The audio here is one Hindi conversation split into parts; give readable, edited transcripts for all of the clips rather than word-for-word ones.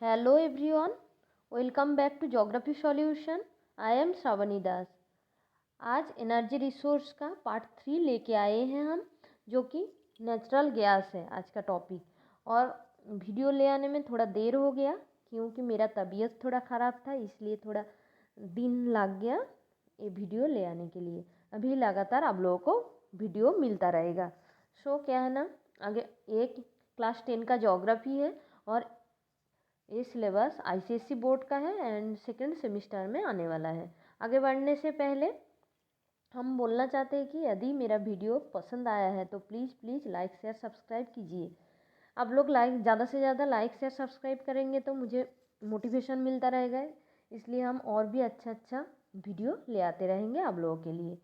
Hello everyone, welcome back to Geography Solution. I am Shravani दास। आज एनर्जी रिसोर्स का पार्ट 3 लेके आए हैं हम, जो कि नेचुरल गैस है आज का टॉपिक। और वीडियो ले आने में थोड़ा देर हो गया क्योंकि मेरा तबीयत थोड़ा ख़राब था, इसलिए थोड़ा दिन लग गया ये वीडियो ले आने के लिए। अभी लगातार आप लोगों को वीडियो मिलता रहेगा। क्या है ना, आगे एक क्लास 10 का ज्योग्राफी है और ये सिलेबस आईसीएसई बोर्ड का है एंड सेकेंड सेमिस्टर में आने वाला है। आगे बढ़ने से पहले हम बोलना चाहते हैं कि यदि मेरा वीडियो पसंद आया है तो प्लीज़ लाइक शेयर सब्सक्राइब कीजिए। आप लोग ज़्यादा से ज़्यादा लाइक शेयर सब्सक्राइब करेंगे तो मुझे मोटिवेशन मिलता रहेगा, इसलिए हम और भी अच्छा वीडियो ले आते रहेंगे आप लोगों के लिए।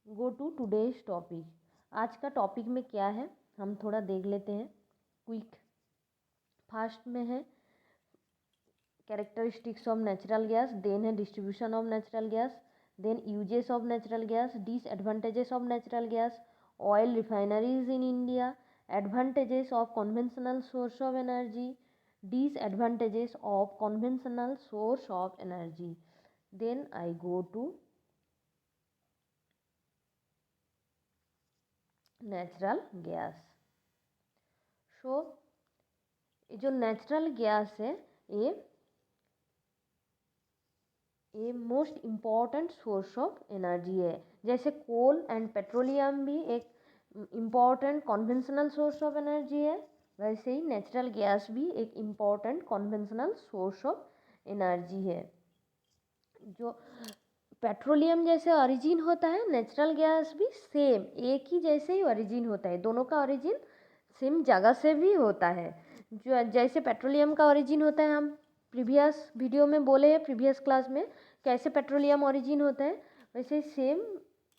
Go to today's topic. आज का टॉपिक में क्या है हम थोड़ा देख लेते हैं क्विक। फर्स्ट में है characteristics of natural gas, then है distribution of natural gas, then uses of natural gas, disadvantages of natural gas, oil refineries in India, advantages of conventional source of energy, disadvantages of conventional source of energy. Then I go to natural gas. जो नेचुरल गैस है ये most important source of energy है। जैसे कोल एंड पेट्रोलियम भी एक important conventional source of energy है, वैसे ही नेचुरल गैस भी एक important conventional source of energy है। जो पेट्रोलियम जैसे ओरिजिन होता है, नेचुरल गैस भी सेम एक ही जैसे ही ओरिजिन होता है, दोनों का ओरिजिन सेम जगह से भी होता है। जो जैसे पेट्रोलियम का ओरिजिन होता है, हम प्रीवियस वीडियो में बोले हैं, प्रीवियस क्लास में कैसे पेट्रोलियम ओरिजिन होता है, वैसे सेम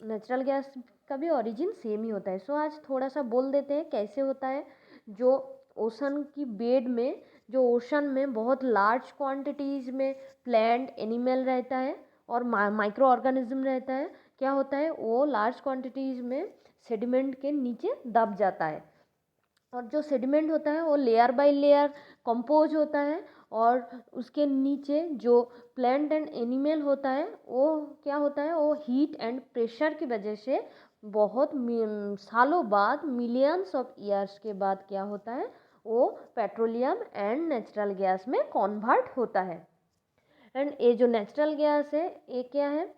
नेचुरल गैस का भी ओरिजिन सेम ही होता है। आज थोड़ा सा बोल देते हैं कैसे होता है। जो ओशन की बेड में, जो ओशन में बहुत लार्ज क्वांटिटीज़ में प्लांट एनिमल रहता है और माइक्रो ऑर्गेनिज्म रहता है, क्या होता है वो लार्ज क्वांटिटीज़ में सेडिमेंट के नीचे दब जाता है। और जो सेडिमेंट होता है वो लेयर बाय लेयर कंपोज होता है और उसके नीचे जो प्लांट एंड एनिमल होता है वो क्या होता है, वो हीट एंड प्रेशर की वजह से बहुत सालों बाद, मिलियंस ऑफ ईयर्स के बाद क्या होता है, वो पेट्रोलियम एंड नेचुरल गैस में कन्वर्ट होता है। एंड ये जो नेचुरल गैस है ये क्या है,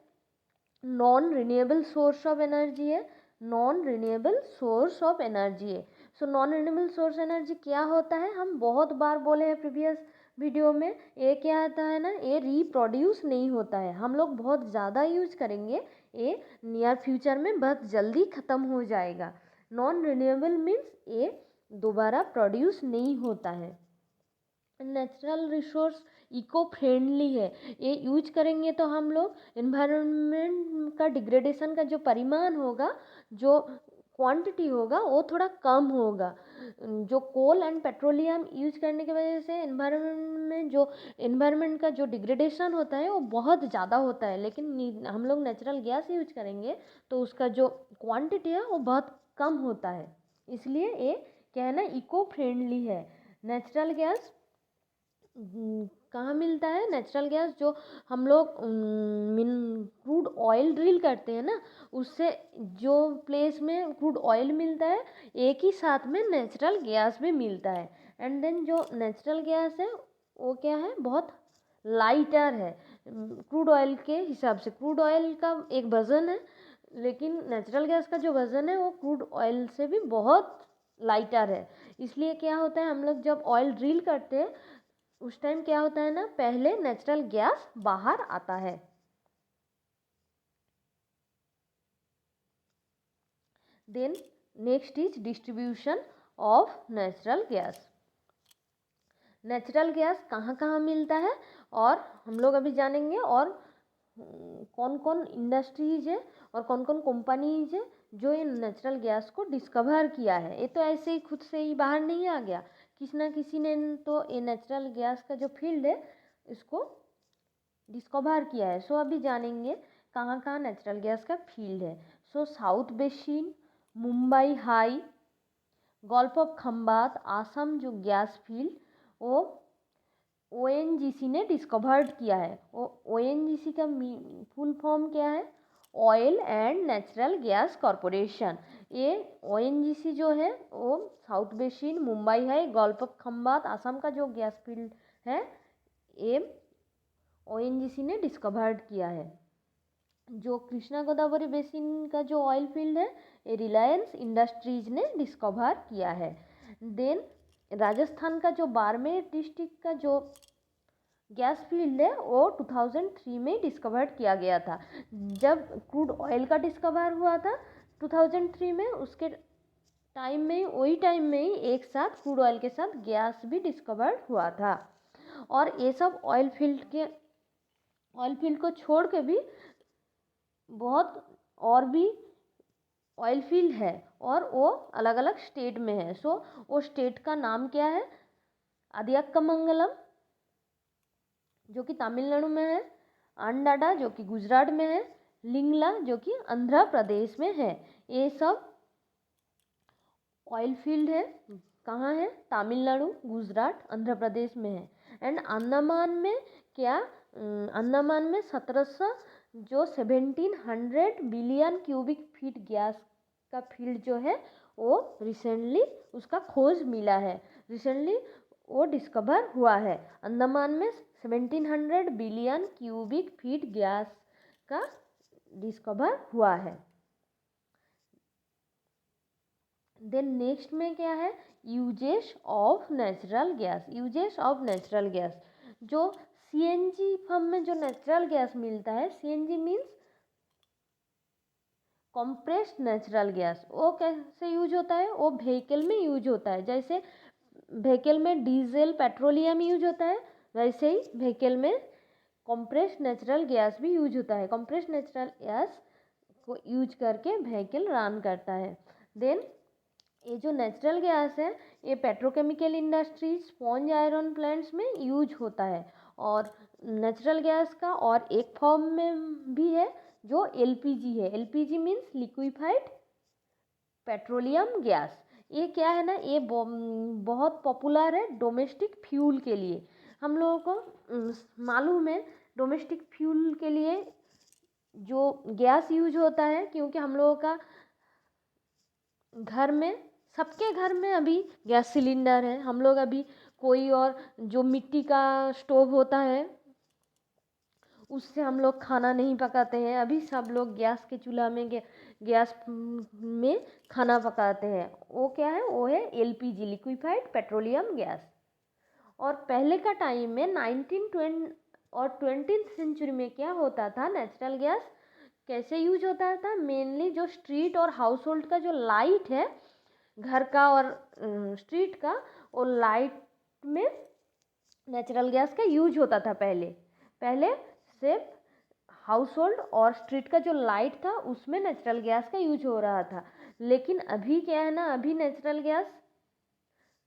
non renewable source of energy है। Non renewable source of energy है। नॉन रिन्यूएबल सोर्स एनर्जी क्या होता है, हम बहुत बार बोले हैं प्रीवियस वीडियो में, ये क्या होता है ना, ये रिप्रोड्यूस नहीं होता है। हम लोग बहुत ज़्यादा यूज करेंगे, ये नियर फ्यूचर में बहुत जल्दी ख़त्म हो जाएगा। नॉन रिन्यूएबल मीन्स ये दोबारा प्रोड्यूस नहीं होता है। नेचुरल रिसोर्स इको फ्रेंडली है, ये यूज करेंगे तो हम लोग इन्वायरमेंट का डिग्रेडेशन का जो परिमाण होगा, जो क्वांटिटी होगा वो थोड़ा कम होगा। जो कोल एंड पेट्रोलियम यूज करने की वजह से इन्वायरमेंट का जो डिग्रेडेशन होता है वो बहुत ज़्यादा होता है, लेकिन हम लोग नेचुरल गैस यूज करेंगे तो उसका जो क्वांटिटी है वो बहुत कम होता है। इसलिए ये क्या है ना, इको फ्रेंडली है। नेचुरल गैस कहाँ मिलता है, नेचुरल गैस जो हम लोग क्रूड ऑयल ड्रिल करते हैं ना, उससे जो प्लेस में क्रूड ऑयल मिलता है एक ही साथ में नेचुरल गैस भी मिलता है। एंड देन जो नेचुरल गैस है वो क्या है, बहुत लाइटर है क्रूड ऑयल के हिसाब से। क्रूड ऑयल का एक वजन है, लेकिन नेचुरल गैस का जो वजन है वो क्रूड ऑयल से भी बहुत लाइटर है। इसलिए क्या होता है, हम लोग जब ऑयल ड्रिल करते हैं उस टाइम क्या होता है ना, पहले नेचुरल गैस बाहर आता है। Then next is distribution of natural gas. Natural gas कहाँ कहाँ मिलता है और हम लोग अभी जानेंगे, और कौन कौन इंडस्ट्रीज है और कौन कौन कंपनीज है जो ये नेचुरल गैस को डिस्कवर किया है। ये तो ऐसे ही खुद से ही बाहर नहीं आ गया, किसी ना किसी ने तो ये नेचुरल गैस का जो फील्ड है इसको डिस्कवर किया है। अभी जानेंगे कहाँ कहाँ नेचुरल गैस का फील्ड है। South basin, Mumbai high, gulf of Khambhat, Assam जो गैस फील्ड वो ONGC ने डिस्कवर्ड किया है। ONGC का फुल फॉर्म क्या है? Oil and natural gas corporation. ये ONGC जो है वो साउथ बेसिन मुंबई है, गल्फ ऑफ खंबात आसाम का जो गैस फील्ड है ये ONGC ने डिस्कवर्ड किया है। जो कृष्णा गोदावरी बेसिन का जो ऑयल फील्ड है ये रिलायंस इंडस्ट्रीज ने डिस्कवर किया है। देन राजस्थान का जो बाड़मेर डिस्ट्रिक्ट का जो गैस फील्ड है वो 2003 में डिस्कवर किया गया था। जब क्रूड ऑयल का डिस्कवर हुआ था 2003 में, उसके टाइम में वही टाइम में ही एक साथ क्रूड ऑयल के साथ गैस भी डिस्कवर हुआ था। और ये सब ऑयल फील्ड को छोड़ के भी बहुत और भी ऑयल फील्ड है और वो अलग अलग स्टेट में है। सो वो स्टेट का नाम क्या है? अदियाकमंगलम जो कि तमिलनाडु में है, अंडाडा जो कि गुजरात में है, लिंगला जो कि आंध्र प्रदेश में है। ये सब ऑयल फील्ड है। कहाँ है? तमिलनाडु, गुजरात, आंध्र प्रदेश में है। एंड अंडमान में क्या? अंडमान में 1700 बिलियन क्यूबिक फीट गैस का फील्ड जो है वो रिसेंटली उसका खोज मिला है, रिसेंटली वो डिस्कवर हुआ है। अंडमान में 1700 बिलियन क्यूबिक फीट गैस का डिस्कवर हुआ है। देन नेक्स्ट में क्या है? Uses of natural gas. Uses of natural gas जो CNG फॉर्म में जो नेचुरल गैस मिलता है, CNG means compressed natural gas, वो कैसे यूज होता है? वो व्हीकल में यूज होता है। जैसे व्हीकल में डीजल पेट्रोलियम यूज होता है, वैसे ही व्हीकल में कंप्रेस्ड नेचुरल गैस भी यूज होता है। कंप्रेस्ड नेचुरल गैस को यूज करके व्हीकल रन करता है। देन ये जो नेचुरल गैस है ये petrochemical industries, sponge iron plants में यूज होता है। और नेचुरल गैस का और एक फॉर्म में भी है जो LPG है। LPG means liquefied petroleum gas. ये क्या है ना, ये बहुत पॉपुलर है डोमेस्टिक फ्यूल के लिए। हम लोगों को मालूम है डोमेस्टिक फ्यूल के लिए जो गैस यूज होता है, क्योंकि हम लोगों का घर में, सबके घर में अभी गैस सिलेंडर है। हम लोग अभी कोई और जो मिट्टी का स्टोव होता है उससे हम लोग खाना नहीं पकाते हैं। अभी सब लोग गैस के चूल्हा में गैस में खाना पकाते हैं। वो क्या है? वो है LPG लिक्विफाइड पेट्रोलियम गैस। और पहले का टाइम में 1920 और 20th सेंचुरी में क्या होता था? नेचुरल गैस कैसे यूज होता था? मेनली जो स्ट्रीट और हाउस होल्ड का जो लाइट है घर का और स्ट्रीट का, वो लाइट में नेचुरल गैस का यूज होता था। पहले सिर्फ हाउस होल्ड और स्ट्रीट का जो लाइट था उसमें नेचुरल गैस का यूज हो रहा था। लेकिन अभी क्या है ना, अभी नेचुरल गैस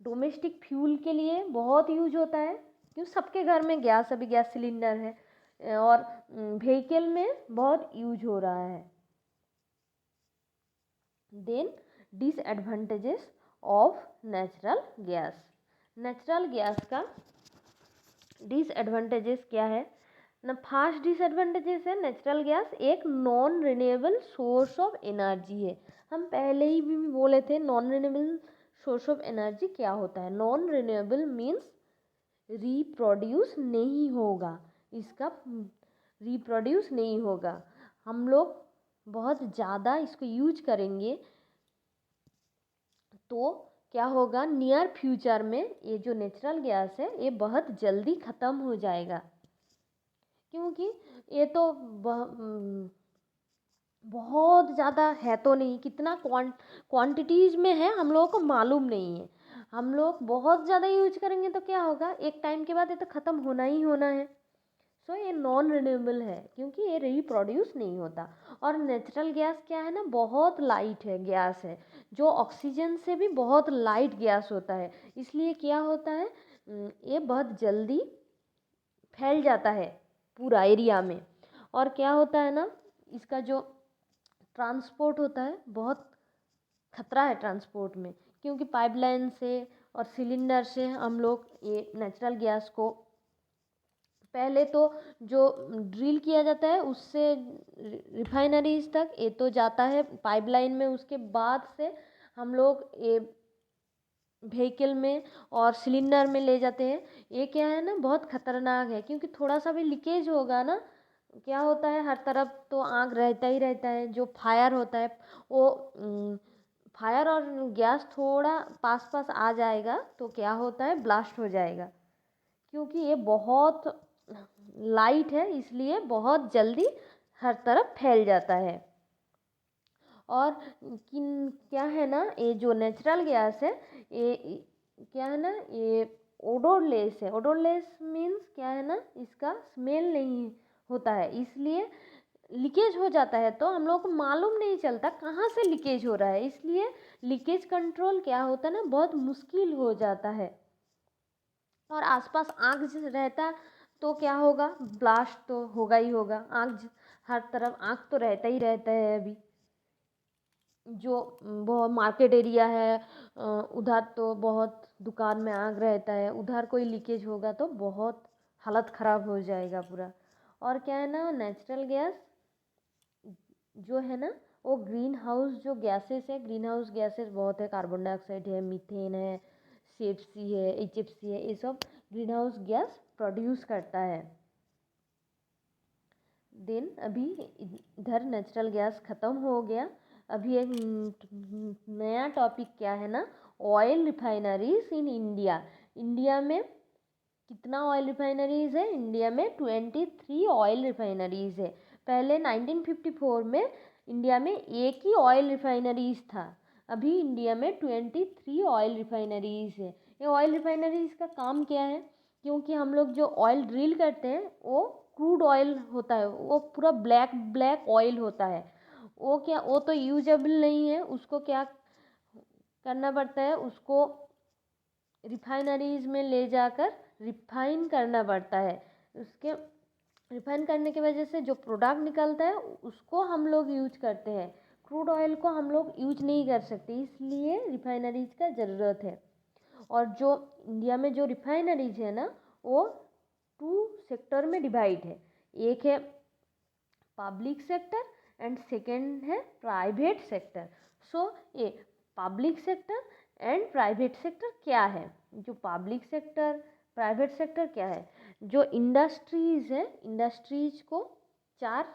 डोमेस्टिक फ्यूल के लिए बहुत यूज होता है, क्यों? सबके घर में गैस, अभी गैस सिलेंडर है और व्हीकल में बहुत यूज हो रहा है। Then disadvantages of natural gas. Natural gas का डिसएडवांटेजेस क्या है ना? फर्स्ट डिसएडवांटेजेस है नेचुरल गैस एक non renewable source of energy है। हम पहले ही भी बोले थे non renewable source of energy क्या होता है। नॉन रिन्यूएबल मीन्स रिप्रोड्यूस नहीं होगा, इसका रिप्रोड्यूस नहीं होगा। हम लोग बहुत ज़्यादा इसको यूज करेंगे तो क्या होगा, नियर फ्यूचर में ये जो नेचुरल गैस है ये बहुत जल्दी ख़त्म हो जाएगा, क्योंकि ये तो बहुत ज़्यादा है तो नहीं, कितना क्वांटिटीज़ में है हम लोगों को मालूम नहीं है। हम लोग बहुत ज़्यादा यूज करेंगे तो क्या होगा, एक टाइम के बाद ये तो ख़त्म होना ही होना है। सो ये नॉन रिन्यूएबल है क्योंकि ये रिप्रोड्यूस नहीं होता। और नेचुरल गैस क्या है ना, बहुत लाइट है गैस है, जो ऑक्सीजन से भी बहुत लाइट गैस होता है। इसलिए क्या होता है, ये बहुत जल्दी फैल जाता है पूरा एरिया में। और क्या होता है ना, इसका जो ट्रांसपोर्ट होता है बहुत खतरा है ट्रांसपोर्ट में, क्योंकि पाइपलाइन से और सिलेंडर से हम लोग ये नेचुरल गैस को पहले तो जो ड्रिल किया जाता है उससे रिफाइनरीज तक ये तो जाता है पाइपलाइन में, उसके बाद से हम लोग ये व्हीकल में और सिलेंडर में ले जाते हैं। ये क्या है ना, बहुत खतरनाक है, क्योंकि थोड़ा सा भी लीकेज होगा ना, क्या होता है, हर तरफ तो आग रहता ही रहता है। जो फायर होता है वो फायर और गैस थोड़ा पास पास आ जाएगा तो क्या होता है, ब्लास्ट हो जाएगा, क्योंकि ये बहुत लाइट है इसलिए बहुत जल्दी हर तरफ फैल जाता है। और क्या है ना, ये जो नेचुरल गैस है ये क्या है ना, ये ओडोरलेस है। ओडोरलेस मीन्स क्या है ना, इसका स्मेल नहीं होता है, इसलिए लीकेज हो जाता है तो हम लोग को मालूम नहीं चलता कहाँ से लीकेज हो रहा है, इसलिए लीकेज कंट्रोल क्या होता है ना, बहुत मुश्किल हो जाता है। और आसपास आग रहता तो क्या होगा, ब्लास्ट तो होगा ही होगा। आग हर तरफ आग तो रहता ही रहता है। अभी जो बहुत मार्केट एरिया है उधर तो बहुत दुकान में आग रहता है, उधर कोई लीकेज होगा तो बहुत हालत ख़राब हो जाएगा पूरा। और क्या है ना, नेचुरल गैस जो है ना, वो ग्रीन हाउस जो गैसेस है, ग्रीन हाउस गैसेस बहुत है, कार्बन डाइऑक्साइड है, मीथेन है, CFC है, HFC है, ये सब ग्रीन हाउस गैस प्रोड्यूस करता है। देन अभी इधर नेचुरल गैस ख़त्म हो गया। अभी एक नया टॉपिक क्या है ना, oil refineries in India. India में कितना ऑयल रिफाइनरीज है, इंडिया में 23 ऑयल रिफाइनरीज है। पहले 1954 में इंडिया में एक ही ऑयल रिफाइनरीज था, अभी इंडिया में 23 ऑयल रिफाइनरीज है। ये ऑयल रिफाइनरीज का काम क्या है, क्योंकि हम लोग जो ऑयल ड्रिल करते हैं वो क्रूड ऑयल होता है, वो पूरा ब्लैक ब्लैक ऑयल होता है। वो क्या, वो तो यूजेबल नहीं है, उसको क्या करना पड़ता है, उसको रिफाइनरीज में ले जाकर रिफाइन करना पड़ता है। उसके रिफाइन करने की वजह से जो प्रोडक्ट निकलता है उसको हम लोग यूज करते हैं। क्रूड ऑयल को हम लोग यूज नहीं कर सकते, इसलिए रिफाइनरीज का ज़रूरत है। और जो इंडिया में जो रिफाइनरीज है ना, वो 2 सेक्टर में डिवाइड है। एक है पब्लिक सेक्टर एंड सेकेंड है प्राइवेट सेक्टर। सो ये public sector and private sector क्या है, जो पब्लिक सेक्टर प्राइवेट सेक्टर क्या है, जो इंडस्ट्रीज़ है, इंडस्ट्रीज को 4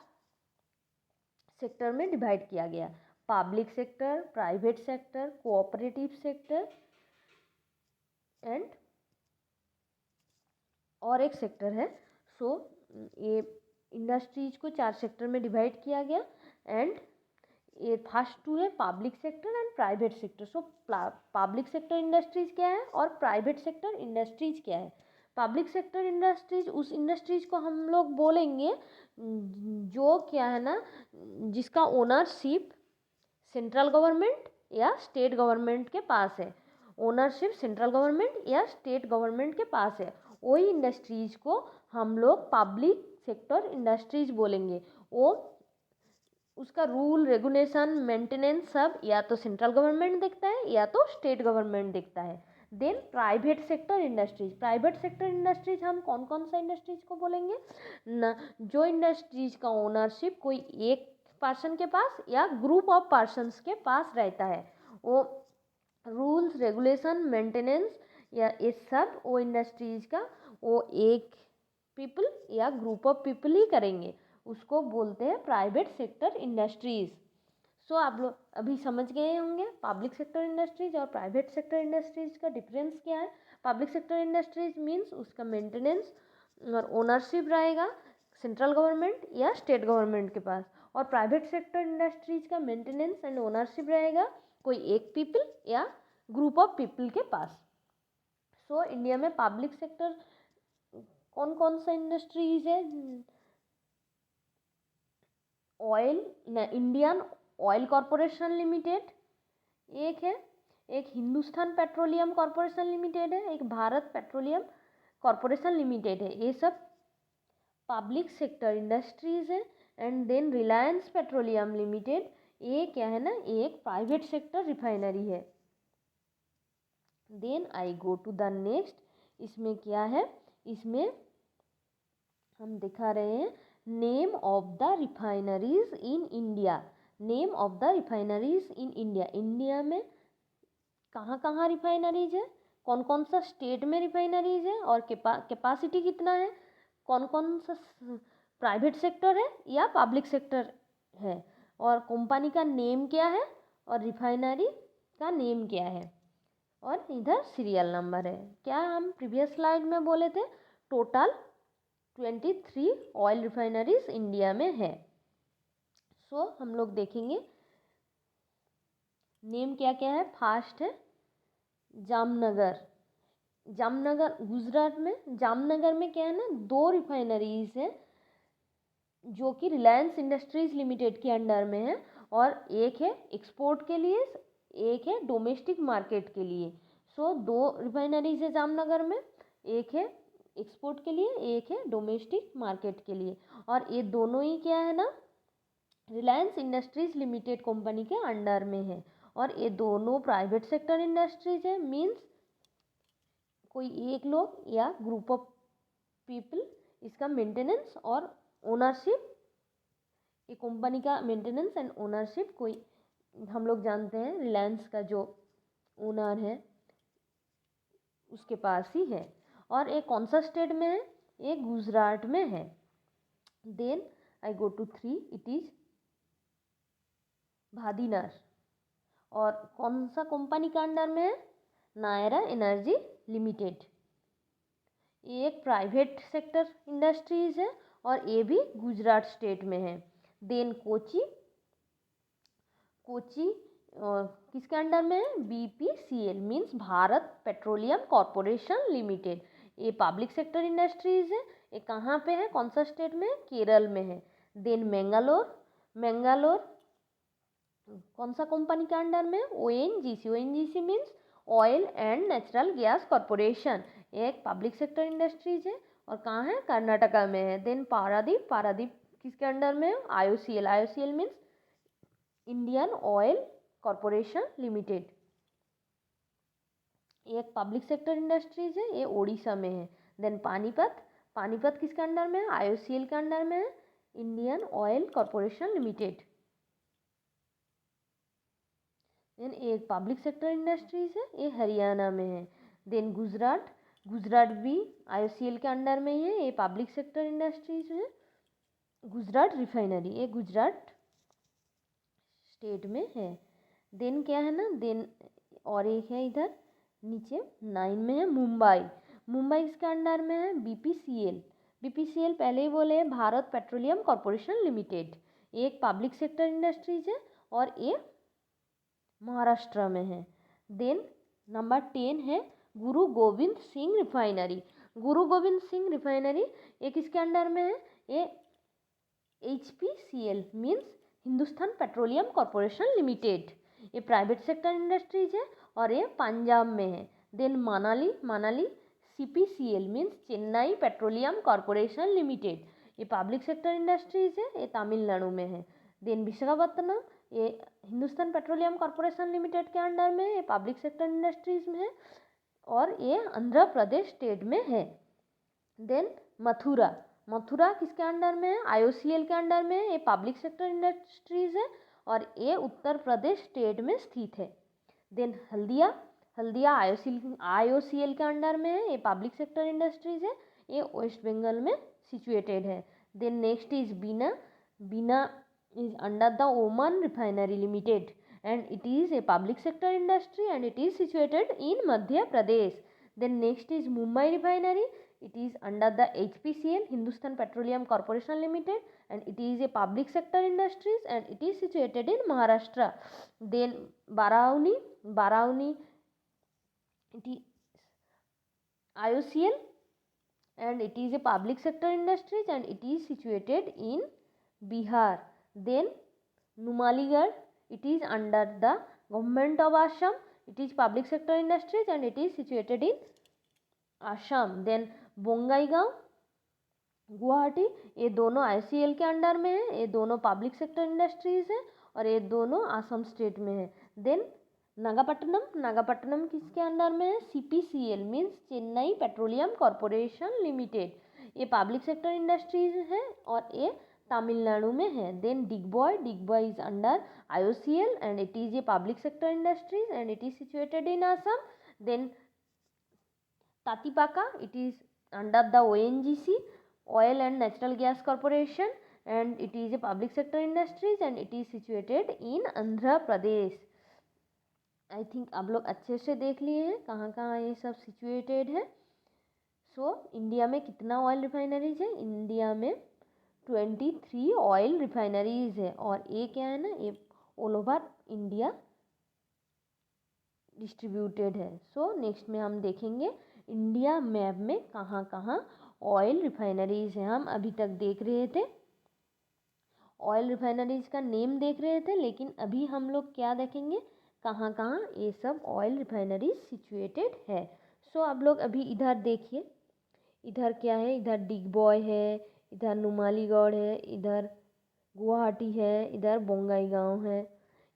सेक्टर में डिवाइड किया गया। Public sector, private sector, cooperative sector and और एक सेक्टर है। सो ये इंडस्ट्रीज को 4 सेक्टर में डिवाइड किया गया। एंड ये फर्स्ट 2 है public sector and private sector. So public sector industries क्या है और प्राइवेट सेक्टर इंडस्ट्रीज क्या है। पब्लिक सेक्टर इंडस्ट्रीज उस इंडस्ट्रीज को हम लोग बोलेंगे जो क्या है ना, जिसका ओनरशिप सेंट्रल गवर्नमेंट या स्टेट गवर्नमेंट के पास है। ओनरशिप सेंट्रल गवर्नमेंट या स्टेट गवर्नमेंट के पास है, वही इंडस्ट्रीज को हम लोग पब्लिक सेक्टर इंडस्ट्रीज बोलेंगे। वो उसका रूल रेगुलेशन मेंटेनेंस सब या तो सेंट्रल गवर्नमेंट देखता है या तो स्टेट गवर्नमेंट देखता है। Then private sector industries, private sector industries हम कौन कौन सा इंडस्ट्रीज को बोलेंगे न, जो इंडस्ट्रीज का ओनरशिप कोई एक पर्सन के पास या ग्रुप ऑफ पर्सन्स के पास रहता है, वो रूल्स रेगुलेशन मेंटेनेंस या ये सब वो इंडस्ट्रीज का वो एक पीपल या ग्रुप ऑफ पीपल ही करेंगे, उसको बोलते हैं प्राइवेट सेक्टर इंडस्ट्रीज। सो आप लोग अभी समझ गए होंगे पब्लिक सेक्टर इंडस्ट्रीज और प्राइवेट सेक्टर इंडस्ट्रीज का डिफरेंस क्या है। पब्लिक सेक्टर इंडस्ट्रीज मीन्स उसका मेंटेनेंस और ओनरशिप रहेगा सेंट्रल गवर्नमेंट या स्टेट गवर्नमेंट के पास, और प्राइवेट सेक्टर इंडस्ट्रीज का मेंटेनेंस एंड ओनरशिप रहेगा कोई एक पीपल या ग्रुप ऑफ पीपल के पास। सो इंडिया में पब्लिक सेक्टर कौन कौन सा इंडस्ट्रीज है, oil Indian oil corporation limited एक है, एक हिंदुस्तान पेट्रोलियम कॉरपोरेशन लिमिटेड है, एक भारत पेट्रोलियम कॉरपोरेशन लिमिटेड है। ये सब पब्लिक सेक्टर इंडस्ट्रीज है। And then Reliance petroleum limited, ये क्या है ना, एक प्राइवेट सेक्टर रिफाइनरी है। Then I go to the next. इसमें क्या है, इसमें हम दिखा रहे हैं name of the refineries in India. Name of the refineries in India. India में कहाँ कहाँ रिफाइनरीज है, कौन कौन सा स्टेट में रिफाइनरीज है, और कैपेसिटी कितना है, कौन कौन सा प्राइवेट सेक्टर है या पब्लिक सेक्टर है, और कंपनी का नेम क्या है, और रिफाइनरी का नेम क्या है, और इधर सीरियल नंबर है। क्या हम प्रीवियस स्लाइड में बोले थे, टोटल 23 ऑयल रिफाइनरीज इंडिया में है। सो हम लोग देखेंगे नेम क्या क्या है। फर्स्ट है जामनगर। जामनगर गुजरात में, जामनगर में क्या है ना, 2 रिफाइनरीज है जो कि रिलायंस इंडस्ट्रीज लिमिटेड के अंडर में है, और एक है एक्सपोर्ट के लिए, एक है डोमेस्टिक मार्केट के लिए। सो 2 रिफाइनरीज है जामनगर में, एक है एक्सपोर्ट के लिए, एक है डोमेस्टिक मार्केट के लिए, और ये दोनों ही क्या है ना, रिलायंस इंडस्ट्रीज लिमिटेड कंपनी के अंडर में है, और ये दोनों प्राइवेट सेक्टर इंडस्ट्रीज है। मीन्स कोई एक लोग या ग्रुप ऑफ पीपल इसका मेंटेनेंस और ओनरशिप, ये कंपनी का मेंटेनेंस एंड ओनरशिप कोई, हम लोग जानते हैं रिलायंस का जो ओनर है उसके पास ही है। और ये कौन सा स्टेट में है, ये गुजरात में है। Then I go to 3, it is भादीनर। और कौन सा कंपनी का अंडर में है, नायरा एनर्जी लिमिटेड। ये एक प्राइवेट सेक्टर इंडस्ट्रीज है और ये भी गुजरात स्टेट में है। देन कोची। कोची किसके अंडर में है, BPCL means Bharat petroleum corporation limited. ये पब्लिक सेक्टर इंडस्ट्रीज है। ये कहाँ पे है, कौन सा स्टेट में है, केरल में है। देन मैंगलोर। मैंगलोर कौन सा कंपनी के अंडर में, ONGC। ONGC means oil and natural gas corporation, एक पब्लिक सेक्टर इंडस्ट्रीज है और कहाँ है, कर्नाटका में है। देन पारादीप। पारादीप किसके अंडर में है, IOCL। IOCL means Indian oil corporation limited, एक पब्लिक सेक्टर इंडस्ट्रीज है, ये ओडिशा में है। देन पानीपत। पानीपत किसके अंडर में है, IOCL के अंडर में है, Indian oil corporation limited. Then एक पब्लिक सेक्टर इंडस्ट्रीज है, ये हरियाणा में है। देन गुजरात। गुजरात भी IOCL के अंडर में ही है, ये पब्लिक सेक्टर इंडस्ट्रीज है। गुजरात रिफाइनरी, ये गुजरात स्टेट में है। देन क्या है ना, देन और एक है इधर नीचे 9 में है मुंबई। मुंबई इसके अंडर में है, BPCL। BPCL पहले ही बोले हैं, भारत पेट्रोलियम कॉरपोरेशन लिमिटेड, एक पब्लिक सेक्टर इंडस्ट्रीज है और ये महाराष्ट्र में है। देन नंबर 10 है गुरु गोविंद सिंह रिफाइनरी। गुरु गोविंद सिंह रिफाइनरी ये किसके अंडर में है, ये HPCL means Hindustan petroleum corporation limited, ये प्राइवेट सेक्टर इंडस्ट्रीज है और ये पंजाब में है। Then Manali. Manali CPCL means Chennai petroleum corporation limited, ये पब्लिक सेक्टर इंडस्ट्रीज है, ये तमिलनाडु में है। देन विशाखापत्तनम, ये हिंदुस्तान पेट्रोलियम कॉरपोरेशन लिमिटेड के अंडर में है, ये पब्लिक सेक्टर इंडस्ट्रीज में है और ये आंध्र प्रदेश स्टेट में है। देन मथुरा। मथुरा किसके अंडर में है, IOCL के अंडर में है, ये पब्लिक सेक्टर इंडस्ट्रीज है और ये उत्तर प्रदेश स्टेट में स्थित है। देन हल्दिया। हल्दिया IOCL के अंडर में है, ये पब्लिक सेक्टर इंडस्ट्रीज है, ये वेस्ट बंगाल में सिचुएटेड है। Then next is Bina. Bina is under the Oman Refinery Limited and it is a public sector industry and it is situated in Madhya Pradesh. Then next is Mumbai Refinery. It is under the HPCL, Hindustan Petroleum Corporation Limited, and it is a public sector industries and it is situated in Maharashtra. Then Barauni. Barauni it is IOCL and it is a public sector industries and it is situated in Bihar. Then Numaligarh, it is under the government of Assam, it is public sector industries and it is situated in Assam. Then Bongaigaon, Guwahati, ये दोनों IOCL के अंडर में है, ये दोनों पब्लिक सेक्टर इंडस्ट्रीज है और ये दोनों आसाम स्टेट में है। देन नागापट्टनम किसके अंडर में है? CPCL means Chennai petroleum corporation limited, ये पब्लिक सेक्टर इंडस्ट्रीज है और ये तमिलनाडु में है। Then Digboi is under IOCL and it is a public sector industries and it is situated in Assam. Then Tatipaka, it is under the ONGC, Oil and Natural Gas Corporation, and it is a public sector industries and it is situated in Andhra Pradesh। I think आप लोग अच्छे से देख लिए हैं कहाँ कहाँ ये सब सिचुएटेड है। इंडिया में कितना ऑयल रिफाइनरीज है? इंडिया में 23 ऑयल रिफाइनरीज है और ये क्या है ना, ये ऑल ओवर इंडिया डिस्ट्रीब्यूटेड है। नेक्स्ट में हम देखेंगे इंडिया मैप में कहाँ कहाँ ऑयल रिफाइनरीज हैं। हम अभी तक देख रहे थे ऑयल रिफाइनरीज का नेम देख रहे थे, लेकिन अभी हम लोग क्या देखेंगे, कहाँ कहाँ ये सब ऑयल रिफाइनरीज सिचुएटेड है। आप लोग अभी इधर देखिए, इधर क्या है, इधर डिगबॉय है, इधर नुमालीगढ़ है, इधर गुवाहाटी है, इधर बोंगाईगांव है।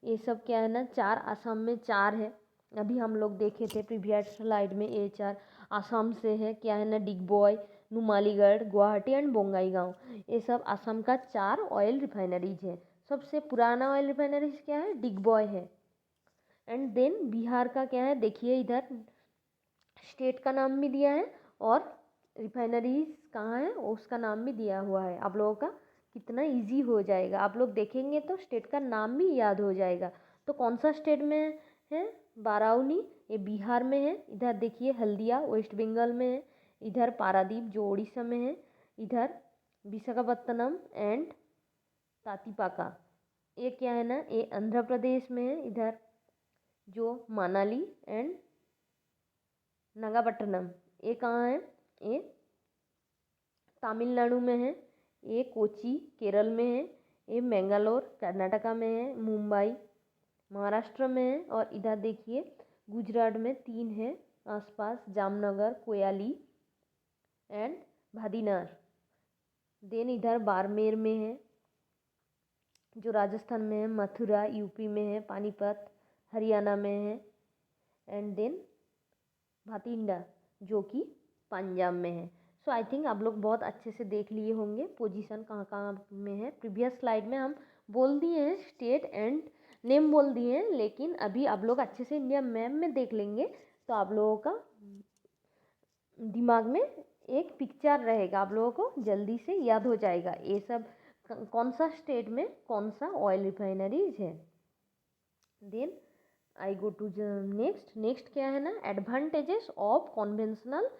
ये सब क्या है ना, चार असम में चार है। अभी हम लोग देखे थे प्रीवियस स्लाइड में, ये चार असम से है। क्या है ना, डिगबॉय, नुमालीगढ़, गुवाहाटी एंड बोंगाईगांव, ये सब असम का चार ऑयल रिफाइनरीज है। सबसे पुराना ऑयल रिफाइनरीज क्या है? डिगबॉय है। एंड देन बिहार का क्या है, देखिए इधर स्टेट का नाम भी दिया है और रिफाइनरीज कहाँ है उसका नाम भी दिया हुआ है। आप लोगों का कितना इजी हो जाएगा, आप लोग देखेंगे तो स्टेट का नाम भी याद हो जाएगा। तो कौन सा स्टेट में है? बाराउनी, ये बिहार में है। इधर देखिए हल्दिया वेस्ट बंगाल में है। इधर पारादीप जो उड़ीसा में है। इधर विशाखापत्तनम एंड तातीपाका, ये क्या है ना, ये आंध्र प्रदेश में है। इधर जो मनाली एंड नागापट्टनम, ये कहाँ है? ये तमिलनाडु में है। ये कोची केरल में है। ये मैंगलोर कर्नाटका में है। मुंबई महाराष्ट्र में है। और इधर देखिए गुजरात में तीन है आसपास, जामनगर, कोयाली एंड भादीनार। देन इधर बाड़मेर में है जो राजस्थान में है। मथुरा यूपी में है। पानीपत हरियाणा में है। एंड देन भातिंडा जो कि पंजाब में है। आई थिंक आप लोग बहुत अच्छे से देख लिए होंगे पोजीशन कहाँ कहाँ में है। प्रीवियस स्लाइड में हम बोल दिए हैं स्टेट एंड नेम बोल दिए हैं, लेकिन अभी आप लोग अच्छे से इंडिया मैप में देख लेंगे तो आप लोगों का दिमाग में एक पिक्चर रहेगा, आप लोगों को जल्दी से याद हो जाएगा ये सब कौन सा स्टेट में कौन सा ऑयल रिफाइनरीज है। Then I go to next क्या है ना, advantages of conventional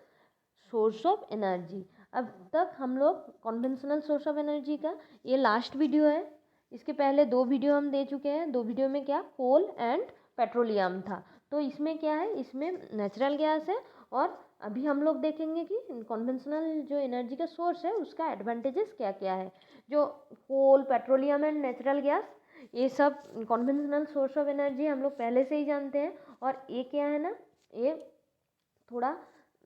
source of energy. अब तक हम लोग कॉन्वेंशनल सोर्स ऑफ एनर्जी का ये लास्ट वीडियो है। इसके पहले दो वीडियो हम दे चुके हैं। दो वीडियो में क्या, कोल एंड पेट्रोलियम था। तो इसमें क्या है, इसमें नेचुरल गैस है। और अभी हम लोग देखेंगे कि कॉन्वेंशनल जो एनर्जी का सोर्स है उसका एडवांटेजेस क्या क्या है। जो कोल, पेट्रोलियम एंड नेचुरल गैस, ये सब कॉन्वेंशनल सोर्स ऑफ एनर्जी हम लोग पहले से ही जानते हैं। और ये क्या है ना, ये थोड़ा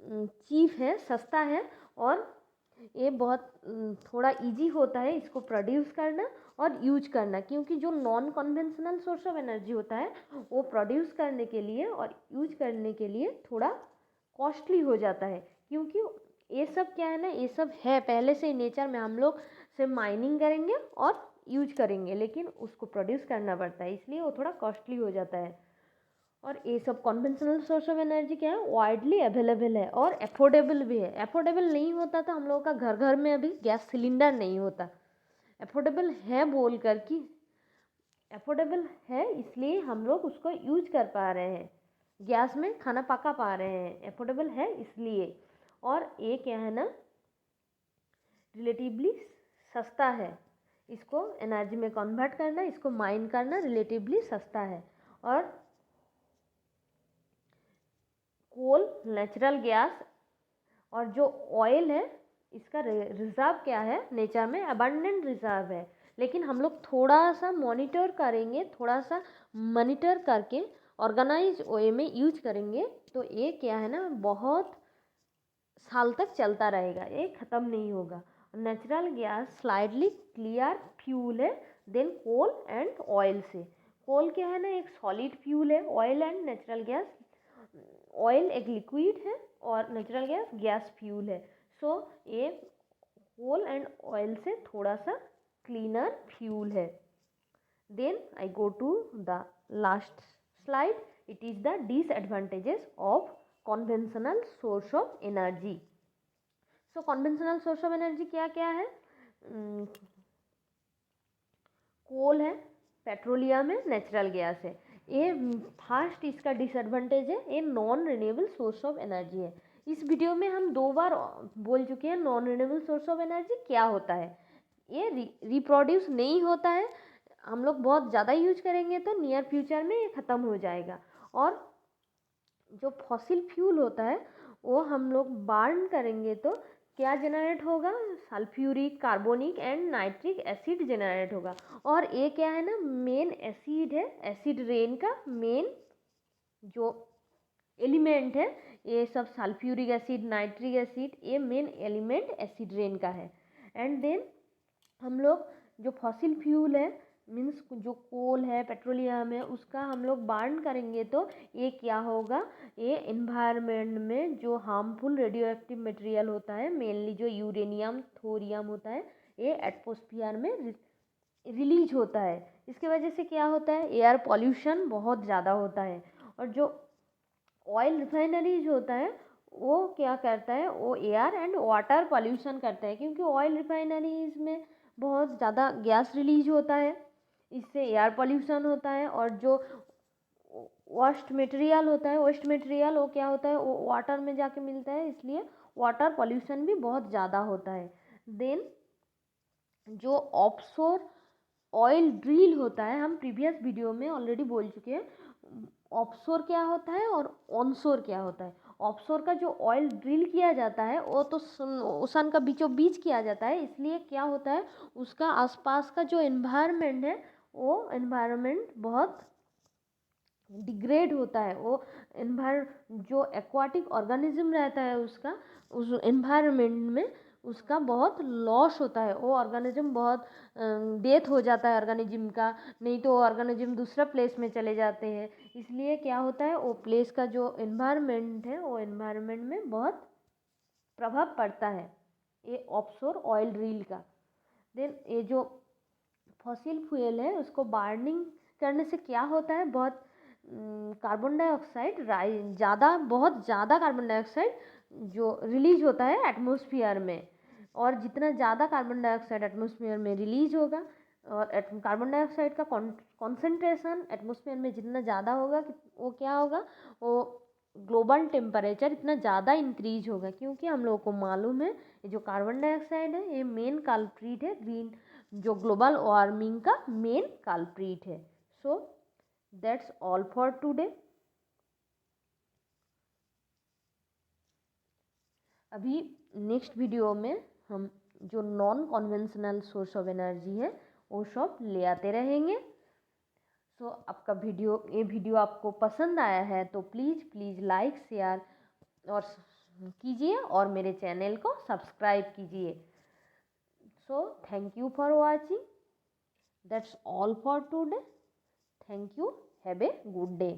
चीप है, सस्ता है और ये बहुत थोड़ा इजी होता है इसको प्रोड्यूस करना और यूज करना, क्योंकि जो non conventional source of energy होता है वो प्रोड्यूस करने के लिए और यूज करने के लिए थोड़ा कॉस्टली हो जाता है। क्योंकि ये सब क्या है ना, ये सब है पहले से नेचर में, हम लोग से माइनिंग करेंगे और यूज करेंगे, लेकिन उसको प्रोड्यूस करना पड़ता है, इसलिए वो थोड़ा कॉस्टली हो जाता है। और ये सब कन्वेंशनल सोर्स ऑफ एनर्जी क्या है, वाइडली अवेलेबल है और अफोर्डेबल भी है। अफोर्डेबल नहीं होता तो हम लोगों का घर घर में अभी गैस सिलेंडर नहीं होता। अफोर्डेबल है बोल कर कि अफोर्डेबल है इसलिए हम लोग उसको यूज कर पा रहे हैं, गैस में खाना पका पा रहे हैं, अफोर्डेबल है इसलिए। और ये क्या है ना, रिलेटिवली सस्ता है, इसको एनर्जी में कन्वर्ट करना, इसको माइन करना रिलेटिवली सस्ता है। और कोल, नेचुरल गैस और जो ऑयल है इसका रिजर्व क्या है, नेचर में अबंडेंट रिजर्व है। लेकिन हम लोग थोड़ा सा मॉनिटर करेंगे, थोड़ा सा मॉनिटर करके ऑर्गेनाइज वे में यूज करेंगे तो ये क्या है ना, बहुत साल तक चलता रहेगा, ये ख़त्म नहीं होगा। Natural gas slightly clear fuel है देन कोल एंड ऑयल से। कोल क्या है ना, एक सॉलिड फ्यूल है, oil and natural gas, oil एक लिक्विड है और नेचुरल गैस गैस फ्यूल है। सो ये कोल एंड ऑयल से थोड़ा सा क्लीनर फ्यूल है। Then I go to the last slide, it is the disadvantages of conventional source of energy. So conventional source of energy क्या क्या है, कोल है, पेट्रोलियम है, नेचुरल गैस है। ये फर्स्ट इसका डिसएडवांटेज है, ये non renewable source of energy है। इस वीडियो में हम 2 बार बोल चुके हैं non renewable source of energy क्या होता है। ये रिप्रोड्यूस नहीं होता है, हम लोग बहुत ज़्यादा यूज करेंगे तो नियर फ्यूचर में ये ख़त्म हो जाएगा। और जो फॉसिल फ्यूल होता है वो हम लोग बर्न करेंगे तो क्या जनरेट होगा, sulphuric, carbonic and nitric acid generate होगा। और ये क्या है ना, मेन एसिड है, एसिड रेन का मेन जो एलिमेंट है, ये सब सल्फ्यूरिक एसिड, नाइट्रिक एसिड, ये मेन एलिमेंट एसिड रेन का है। एंड देन हम लोग जो फॉसिल फ्यूल है मीन्स जो कोल है, पेट्रोलियम है, उसका हम लोग बर्न करेंगे तो ये क्या होगा, ये एनवायरनमेंट में जो हार्मफुल रेडियो एक्टिव मटेरियल होता है, मेनली जो यूरेनियम, थोरियम होता है, ये एटमॉस्फेयर में रिलीज होता है। इसके वजह से क्या होता है, एयर पॉल्यूशन बहुत ज़्यादा होता है। और जो ऑयल रिफाइनरीज होता है वो क्या करता है, वो एयर एंड वाटर पॉल्यूशन करता है, क्योंकि ऑयल रिफाइनरीज में बहुत ज़्यादा गैस रिलीज होता है, इससे एयर पॉल्यूशन होता है। और जो वेस्ट मटेरियल होता है, वेस्ट मटेरियल वो क्या होता है, वो वाटर में जाके मिलता है, इसलिए वाटर पॉल्यूशन भी बहुत ज़्यादा होता है। देन जो ऑफशोर ऑयल ड्रिल होता है, हम प्रीवियस वीडियो में ऑलरेडी बोल चुके हैं ऑफशोर क्या होता है और ऑनशोर क्या होता है। ऑफशोर का जो ऑयल ड्रिल किया जाता है वो तो ओशन का बीचों बीच किया जाता है, इसलिए क्या होता है उसका आसपास का जो एनवायरनमेंट है वो एनवायरनमेंट बहुत डिग्रेड होता है। वो जो एक्वाटिक ऑर्गेनिज्म रहता है उसका उस एनवायरनमेंट में उसका बहुत लॉस होता है, वो ऑर्गेनिज्म बहुत डेथ हो जाता है ऑर्गेनिज्म का, नहीं तो वो ऑर्गेनिज्म दूसरा प्लेस में चले जाते हैं। इसलिए क्या होता है, वो प्लेस का जो एनवायरनमेंट है वो एनवायरनमेंट में बहुत प्रभाव पड़ता है ये ऑफशोर ऑयल ड्रिल का। देन ये जो फॉसिल फ्यूल है उसको बर्निंग करने से क्या होता है, बहुत कार्बन डाइऑक्साइड बहुत ज़्यादा कार्बन डाइऑक्साइड जो रिलीज होता है एटमॉस्फेयर में। और जितना ज़्यादा कार्बन डाइऑक्साइड एटमॉस्फेयर में रिलीज होगा और कार्बन डाइऑक्साइड का कॉन्सेंट्रेशन एटमॉस्फेयर में जितना ज़्यादा होगा वो क्या होगा, वो ग्लोबल टेम्परेचर इतना ज़्यादा इंक्रीज होगा। क्योंकि हम लोगों को मालूम है ये जो कार्बन डाइऑक्साइड है ये मेन कल्प्रिट है, ग्रीन जो ग्लोबल वार्मिंग का मेन कल्प्रिट है। So that's all for today. अभी नेक्स्ट वीडियो में हम जो non conventional source of energy है वो सब ले आते रहेंगे। सो आपका ये वीडियो आपको पसंद आया है तो प्लीज़ लाइक शेयर और कीजिए और मेरे चैनल को सब्सक्राइब कीजिए। So thank you for watching, that's all for today, thank you, have a good day.